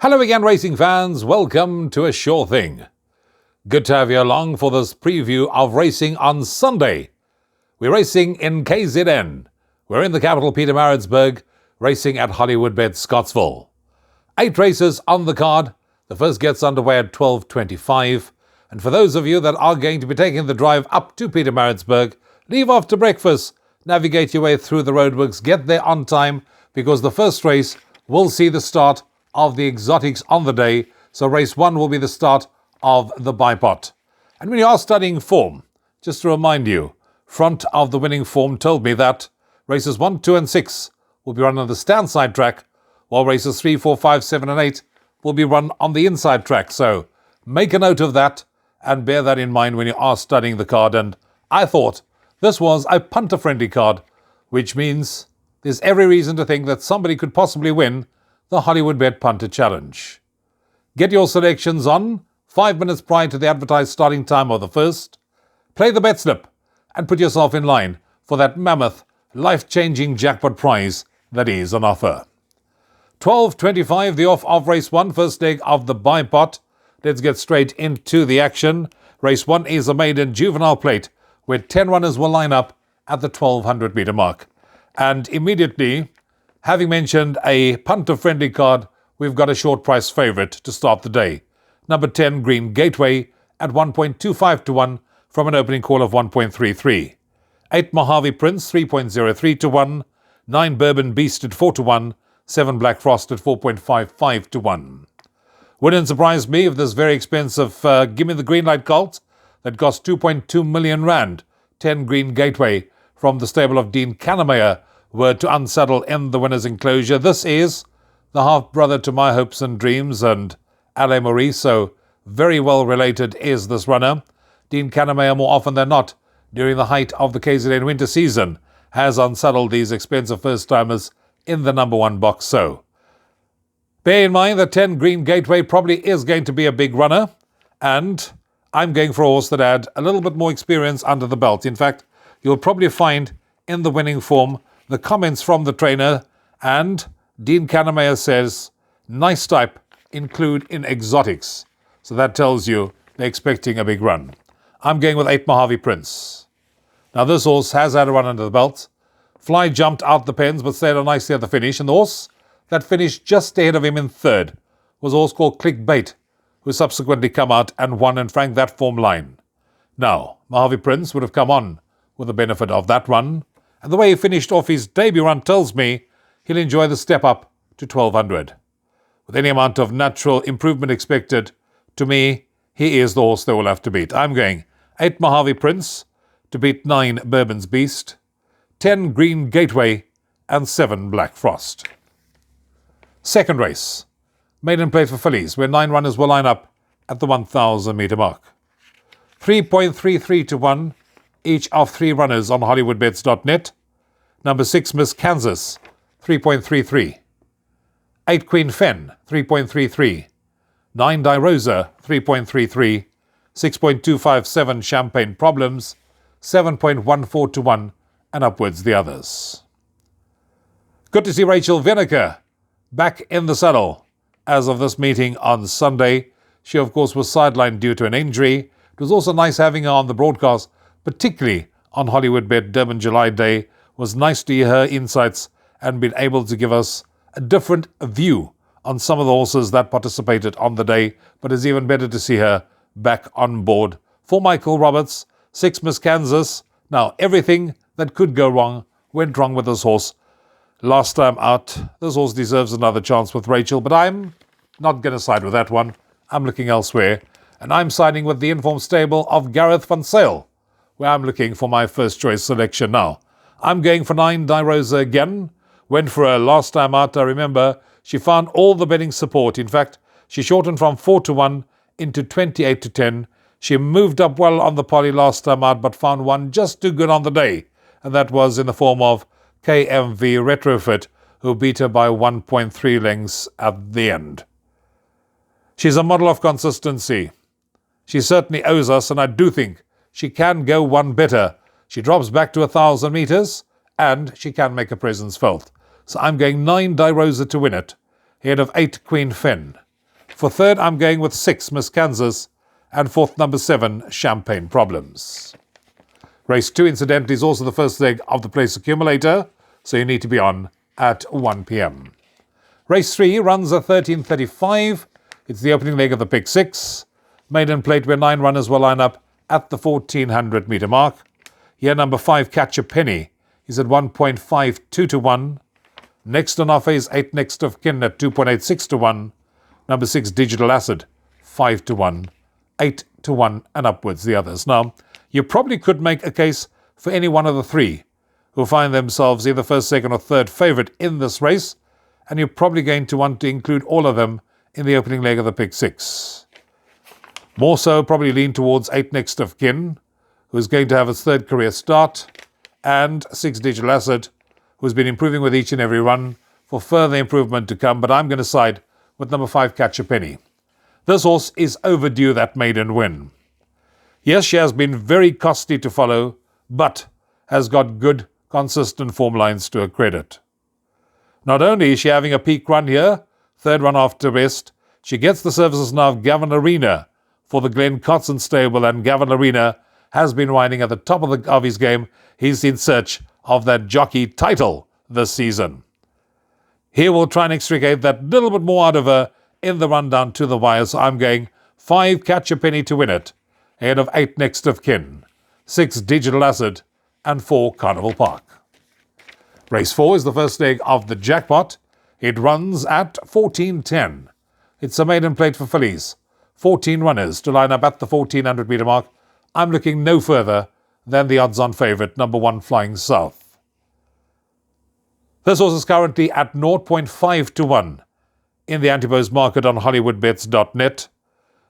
Hello again, racing fans. Welcome to A Sure Thing. Good to have you along for this preview of racing on Sunday. We're racing in KZN. We're in the capital, Pietermaritzburg, racing at Hollywoodbets Scottsville. 8 races on the card. The first gets underway at 12:25. And for those of you that are going to be taking the drive up to Pietermaritzburg, leave after breakfast, navigate your way through the roadworks, get there on time, because the first race will see the start of the exotics on the day. So race 1 will be the start of the bipot. And when you are studying form, just to remind you, front of the winning form told me that races 1, 2 and 6 will be run on the stand side track, while races 3, 4, 5, 7 and 8 will be run on the inside track. So make a note of that and bear that in mind when you are studying the card. And I thought this was a punter-friendly card, which means there's every reason to think that somebody could possibly win the Hollywoodbet Punter Challenge. Get your selections on 5 minutes prior to the advertised starting time of the first. Play the bet slip and put yourself in line for that mammoth, life-changing jackpot prize that is on offer. 12:25, the off of race 1, first leg of the bipot. Let's get straight into the action. Race 1 is a maiden juvenile plate where 10 runners will line up at the 1200 meter mark. And immediately, having mentioned a punter-friendly card, we've got a short price favourite to start the day. Number 10, Green Gateway, at 1.25 to 1 from an opening call of 1.33. 8, Mojave Prince, 3.03 to 1. 9, Bourbon Beast at 4 to 1. 7, Black Frost at 4.55 to 1. Wouldn't surprise me if this very expensive Gimme the Green Light colt that cost 2.2 million rand, 10, Green Gateway, from the stable of Dean Kannemeyer, were to unsaddle in the winner's enclosure. This is the half-brother to My Hopes and Dreams and Ale Maurice, so very well related is this runner. Dean Kannemeyer, more often than not, during the height of the KZN winter season, has unsaddled these expensive first-timers in the number 1 box. So bear in mind that 10 Green Gateway probably is going to be a big runner, and I'm going for a horse that had a little bit more experience under the belt. In fact, you'll probably find in the winning form the comments from the trainer, and Dean Kannemeyer says, nice type, include in exotics. So that tells you they're expecting a big run. I'm going with 8, Mojave Prince. Now this horse has had a run under the belt. Fly jumped out the pens but stayed on nicely at the finish, and the horse that finished just ahead of him in third was a horse called Clickbait, who subsequently come out and won and franked that form line. Now, Mojave Prince would have come on with the benefit of that run, and the way he finished off his debut run tells me he'll enjoy the step up to 1200. With any amount of natural improvement expected, to me, he is the horse they will have to beat. I'm going 8, Mojave Prince, to beat 9, Bourbon's Beast, 10, Green Gateway, and 7, Black Frost. Second race, maiden plate for fillies, where 9 runners will line up at the 1000 meter mark. 3.33 to 1, each of 3 runners on Hollywoodbets.net. Number 6, Miss Kansas, 3.33. 8, Queen Fen, 3.33. 9, Dirosa, 3.33. 6.257, Champagne Problems, 7.14 to 1, and upwards the others. Good to see Rachel Vinegar back in the saddle as of this meeting on Sunday. She, of course, was sidelined due to an injury. It was also nice having her on the broadcast, particularly on Hollywoodbet Durban July Day. It was nice to hear her insights and been able to give us a different view on some of the horses that participated on the day, but it's even better to see her back on board. For Michael Roberts, 6, Miss Kansas. Now, everything that could go wrong went wrong with this horse last time out. This horse deserves another chance with Rachel, but I'm not going to side with that one. I'm looking elsewhere, and I'm siding with the informed stable of Gareth van Sale, where I'm looking for my first choice selection now. I'm going for 9, Dirosa again. Went for her last time out. I remember she found all the betting support. In fact, she shortened from 4 to 1 into 28 to 10. She moved up well on the poly last time out, but found one just too good on the day, and that was in the form of KMV Retrofit, who beat her by 1.3 lengths at the end. She's a model of consistency. She certainly owes us, and I do think she can go one better. She drops back to 1,000 meters, and she can make a presence felt. So I'm going 9, Dirosa, to win it, ahead of 8, Queen Fen. For third, I'm going with 6, Miss Kansas, and fourth, number 7, Champagne Problems. Race 2, incidentally, is also the first leg of the place accumulator, so you need to be on at 1 p.m. Race 3 runs at 13:35. It's the opening leg of the Pick 6. Maiden plate where 9 runners will line up at the 1400-metre mark. Here, number 5, Catch a Penny, is at 1.52 to 1. Next on offer is 8, Next of Kin at 2.86 to 1. Number 6, Digital Acid, 5 to 1. 8 to 1 and upwards the others. Now, you probably could make a case for any one of the 3 who find themselves either first, second or third favourite in this race, and you're probably going to want to include all of them in the opening leg of the Pick 6. More so, probably lean towards 8, Next of Kin, who's going to have its third career start, and 6, Digital Acid, who's been improving with each and every run for further improvement to come, but I'm going to side with number 5, Catch a Penny. This horse is overdue that maiden win. Yes, she has been very costly to follow, but has got good, consistent form lines to her credit. Not only is she having a peak run here, third run after best, she gets the services now of Gavin Arena for the Glen Cotson stable, and Gavin Arena has been riding at the top of his game. He's in search of that jockey title this season. Here we'll try and extricate that little bit more out of her in the run down to the wire, so I'm going 5, Catch a Penny to win it, ahead of 8, Next of Kin, 6, Digital Acid, and 4, Carnival Park. Race 4 is the first leg of the jackpot. It runs at 14:10. It's a maiden plate for fillies. 14 runners to line up at the 1400-metre mark. I'm looking no further than the odds-on favourite, number 1, Flying South. This horse is currently at 0.5 to 1 in the Antipose market on Hollywoodbets.net.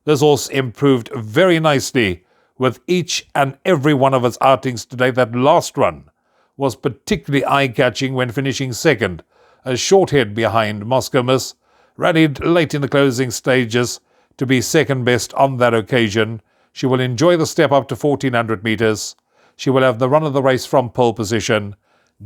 This horse improved very nicely with each and every one of its outings today. That last run was particularly eye-catching when finishing second, a short head behind Moscow Miss, rallied late in the closing stages to be second best on that occasion. She will enjoy the step up to 1400 metres. She will have the run of the race from pole position.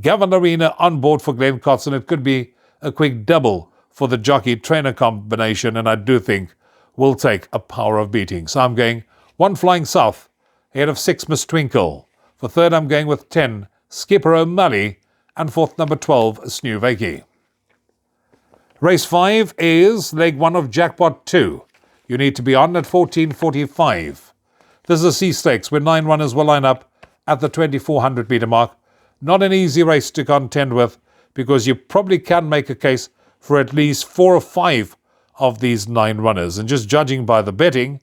Gavin Arena on board for Glen Cotson. It could be a quick double for the jockey-trainer combination, and I do think will take a power of beating. So I'm going 1, Flying South, ahead of 6, Miss Twinkle. For third, I'm going with 10, Skipper O'Malley, and fourth, number 12, Snu Vakey. Race 5 is leg 1 of Jackpot 2. You need to be on at 14:45. This is a C Stakes where 9 runners will line up at the 2400-metre mark. Not an easy race to contend with, because you probably can make a case for at least 4 or 5 of these 9 runners. And just judging by the betting,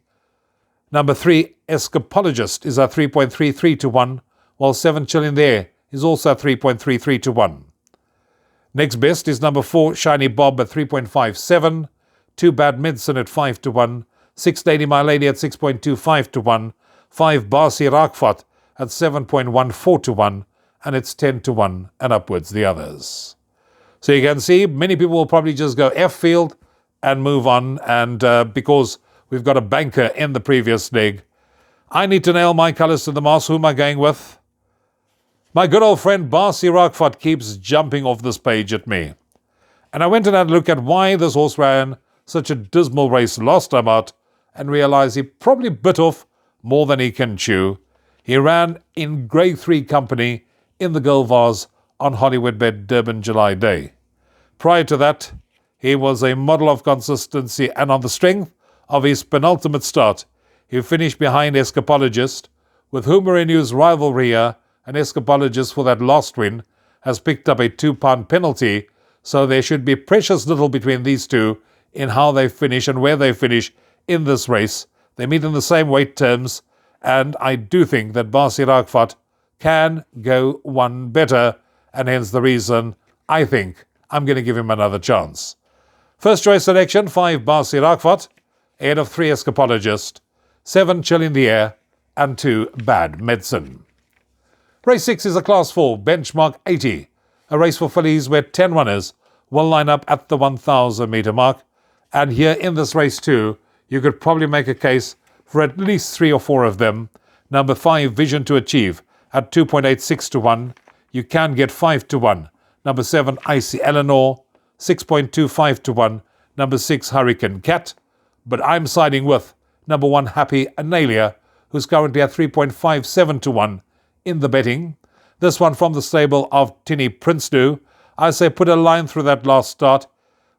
number 3, Escapologist, is at 3.33 to 1, while 7 Chill in the Air is also at 3.33 to 1. Next best is number 4, Shiny Bob, at 3.57, 2 Bad Medicine at 5 to 1, 6 Lady My Lady at 6.25 to 1, 5 Barsi Rakfat at 7.14 to 1, and it's 10 to 1 and upwards the others. So you can see many people will probably just go F field and move on, and because we've got a banker in the previous leg, I need to nail my colours to the mast. Who am I going with? My good old friend Barsi Rakfat keeps jumping off this page at me. And I went and had a look at why this horse ran such a dismal race last time out, and realised he probably bit off more than he can chew. He ran in Grade 3 company in the Gold Vase on Hollywoodbet Durban July Day. Prior to that, he was a model of consistency, and on the strength of his penultimate start, he finished behind Escapologist, with whom renew's rivalry here, and Escapologist for that last win has picked up a £2 penalty, so there should be precious little between these two in how they finish and where they finish in this race. They meet in the same weight terms, and I do think that Barsi Rakfat can go one better, and hence the reason I think I'm going to give him another chance. First choice selection, 5 Barsi Rakfat, ahead of 3 Escapologist, 7 Chill in the Air, and 2 Bad Medicine. Race 6 is a Class 4 benchmark 80, a race for fillies where 10 runners will line up at the 1000-metre mark. And here in this race too, you could probably make a case for at least 3 or 4 of them. Number 5, Vision to Achieve, at 2.86 to 1. You can get 5 to 1. Number 7, Icy Eleanor, 6.25 to 1. Number 6, Hurricane Cat, but I'm siding with number 1 Happy Analia, who's currently at 3.57 to 1 in the betting. This one from the stable of Tinny Princedo. I say put a line through that last start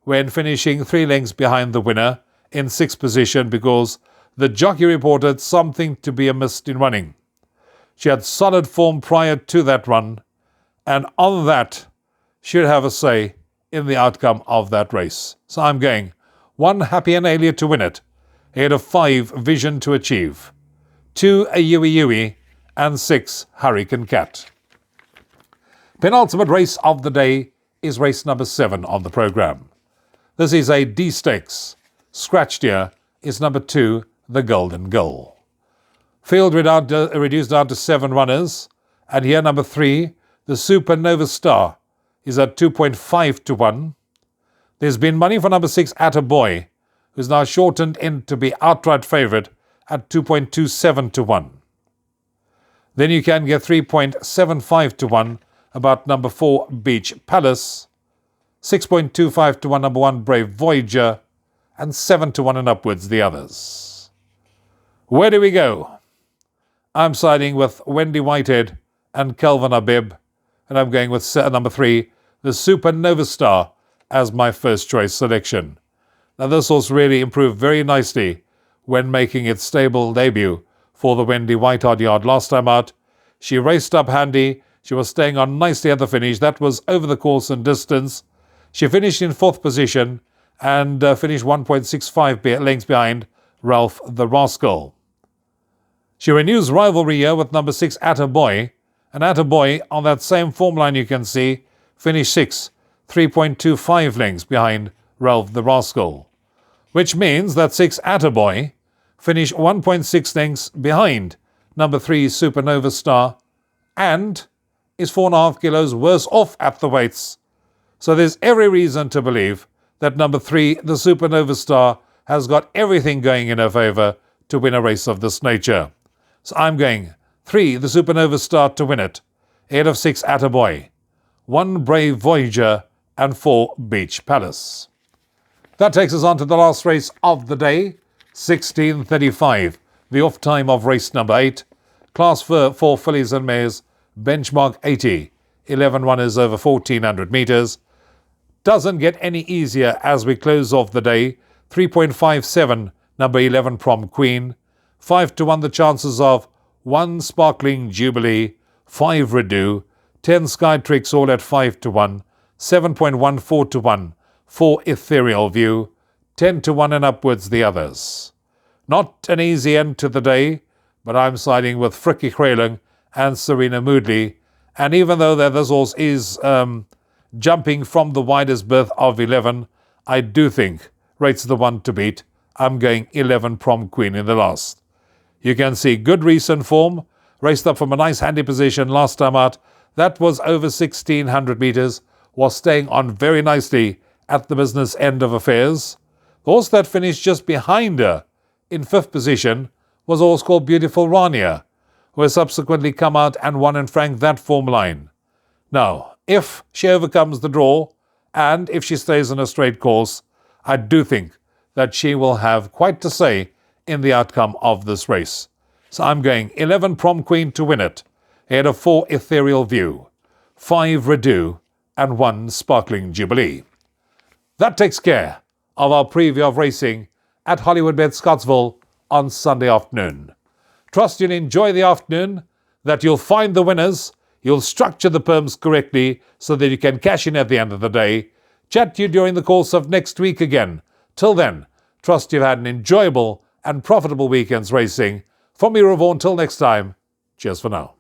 when finishing 3 lengths behind the winner in 6th position, because the jockey reported something to be amiss in running. She had solid form prior to that run, and on that should have a say in the outcome of that race. So I'm going 1 Happy Analia to win it, ahead of 5 Vision to Achieve, 2 A Yui Yui, and 6 Hurricane Cat. Penultimate race of the day is race number 7 on the programme. This is a D Stakes. Scratched here is number 2, the Golden Gull. Field reduced down to 7 runners, and here number 3, the Supernova Star, is at 2.5 to 1. There's been money for number 6, Attaboy, who's now shortened in to be outright favourite at 2.27 to 1. Then you can get 3.75 to 1 about number 4, Beach Palace, 6.25 to 1 number 1, Brave Voyager, and 7 to 1 and upwards the others. Where do we go? I'm siding with Wendy Whitehead and Kelvin Abib, and I'm going with number 3, the Supernova Star, as my first choice selection. Now this horse really improved very nicely when making its stable debut for the Wendy Whitehead yard last time out. She raced up handy. She was staying on nicely at the finish. That was over the course and distance. She finished in 4th position and finished 1.65 lengths behind Ralph the Rascal. She renews rivalry here with number 6, Attaboy, and Attaboy on that same form line you can see finished 6th, 3.25 lengths behind Ralph the Rascal, which means that 6 Attaboy finished 1.6 lengths behind number 3 Supernova Star and is 4.5 kilos worse off at the weights. So there's every reason to believe that number 3, the Supernova Star, has got everything going in her favour to win a race of this nature. So I'm going 3, the Supernova Star to win it, ahead of 6 Attaboy, 1 Brave Voyager, and 4 Beach Palace. That takes us on to the last race of the day, 16:35, the off time of race number 8. Class 4 fillies and mares, benchmark 80, 11 runners over 1,400 metres. Doesn't get any easier as we close off the day. 3.57, number 11 Prom Queen. 5 to 1 the chances of 1 Sparkling Jubilee, 5 Redo, 10 Sky Tricks all at 5 to 1, 7.14 to 1 for Ethereal View, 10 to 1 and upwards the others. Not an easy end to the day, but I'm siding with Frikkie Kreling and Serena Moodley, and even though this horse is jumping from the widest berth of 11, I do think rates the one to beat. I'm going 11 Prom Queen in the last. You can see good recent form, raced up from a nice handy position last time out. That was over 1,600 metres, was staying on very nicely at the business end of affairs. The horse that finished just behind her in 5th position was a horse called Beautiful Rania, who has subsequently come out and won and franked that form line. Now, if she overcomes the draw, and if she stays on a straight course, I do think that she will have quite to say in the outcome of this race. So I'm going 11 Prom Queen to win it, ahead of 4 Ethereal View, 5 Redo, and 1 Sparkling Jubilee. That takes care of our preview of racing at Hollywoodbets Scottsville on Sunday afternoon. Trust you'll enjoy the afternoon, that you'll find the winners, you'll structure the perms correctly so that you can cash in at the end of the day. Chat to you during the course of next week again. Till then, trust you've had an enjoyable and profitable weekend's racing. From me, Rouvaun, till next time, cheers for now.